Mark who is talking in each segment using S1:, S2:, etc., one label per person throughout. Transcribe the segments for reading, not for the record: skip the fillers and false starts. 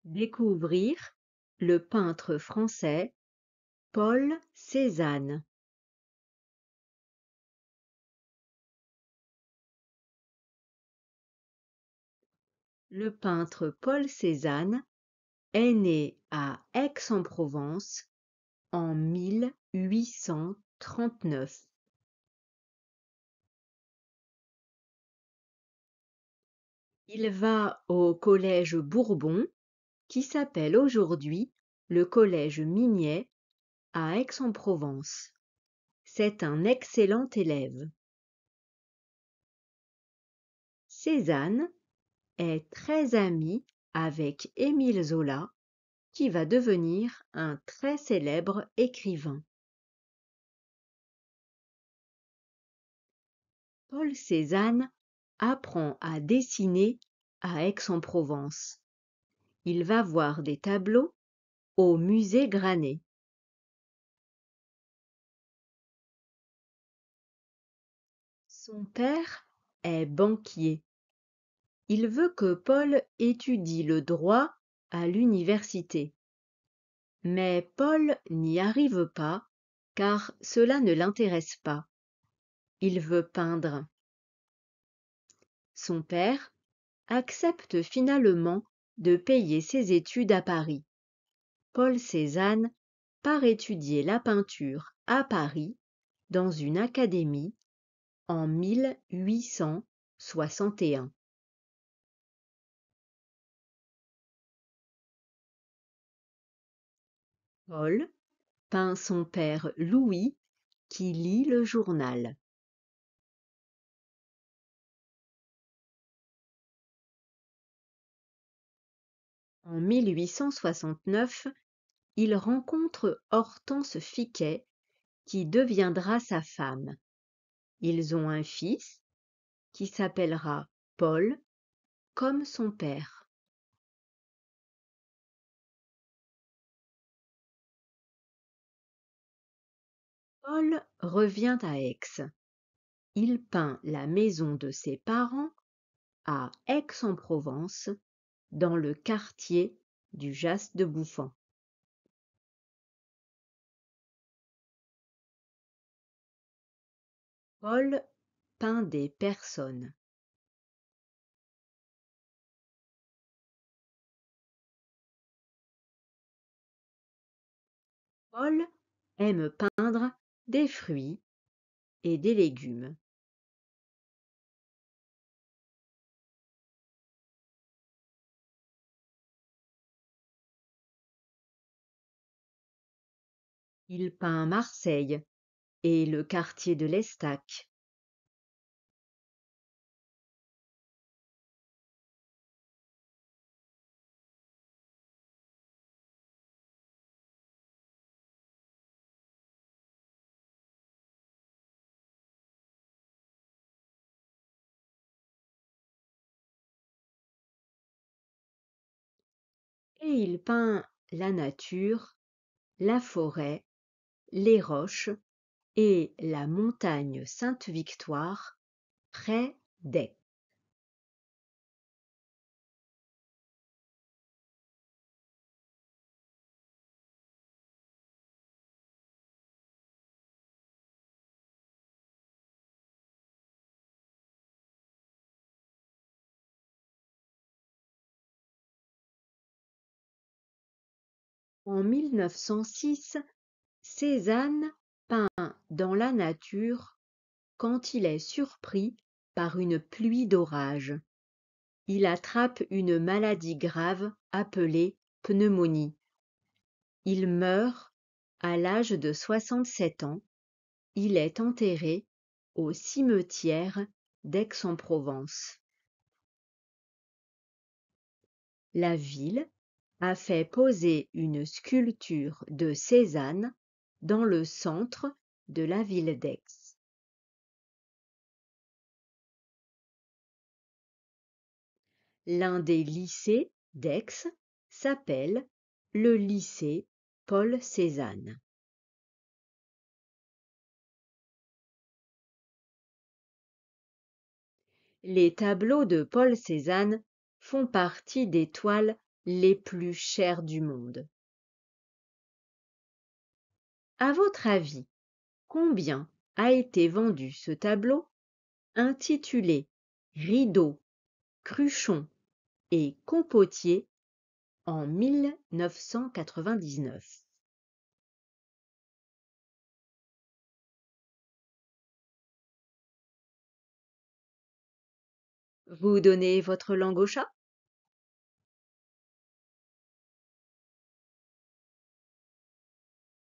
S1: Découvrir le peintre français Paul Cézanne. Le peintre Paul Cézanne est né à Aix-en-Provence en 1839. Il va au collège Bourbon, qui s'appelle aujourd'hui le collège Mignet à Aix-en-Provence. C'est un excellent élève. Cézanne est très ami avec Émile Zola, qui va devenir un très célèbre écrivain. Paul Cézanne apprend à dessiner à Aix-en-Provence. Il va voir des tableaux au musée Granet. Son père est banquier. Il veut que Paul étudie le droit à l'université. Mais Paul n'y arrive pas car cela ne l'intéresse pas. Il veut peindre. Son père accepte finalement de payer ses études à Paris. Paul Cézanne part étudier la peinture à Paris dans une académie en 1861. Paul peint son père Louis qui lit le journal. En 1869, il rencontre Hortense Fiquet qui deviendra sa femme. Ils ont un fils qui s'appellera Paul comme son père. Paul revient à Aix. Il peint la maison de ses parents à Aix-en-Provence, dans le quartier du Jas de Bouffan. Paul peint des personnes. Paul aime peindre des fruits et des légumes. Il peint Marseille et le quartier de l'Estaque. Et il peint la nature, la forêt, les roches et la montagne Sainte-Victoire près d'Aix. En 1906, Cézanne peint dans la nature quand il est surpris par une pluie d'orage. Il attrape une maladie grave appelée pneumonie. Il meurt à l'âge de 67 ans. Il est enterré au cimetière d'Aix-en-Provence. La ville a fait poser une sculpture de Cézanne dans le centre de la ville d'Aix. L'un des lycées d'Aix s'appelle le lycée Paul Cézanne. Les tableaux de Paul Cézanne font partie des toiles les plus chers du monde. À votre avis, combien a été vendu ce tableau intitulé Rideau, Cruchon et Compotier en 1999? Vous donnez votre langue au chat?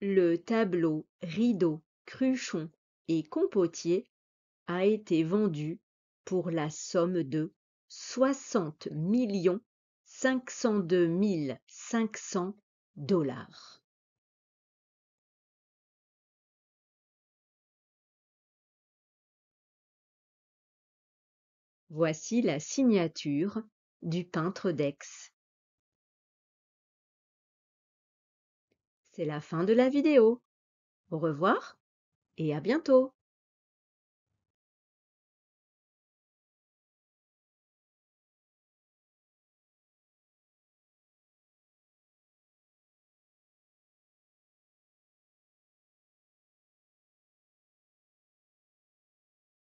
S1: Le tableau Rideau, Cruchon et Compotier a été vendu pour la somme de 60 502 500 $. Voici la signature du peintre d'Aix. C'est la fin de la vidéo. Au revoir et à bientôt.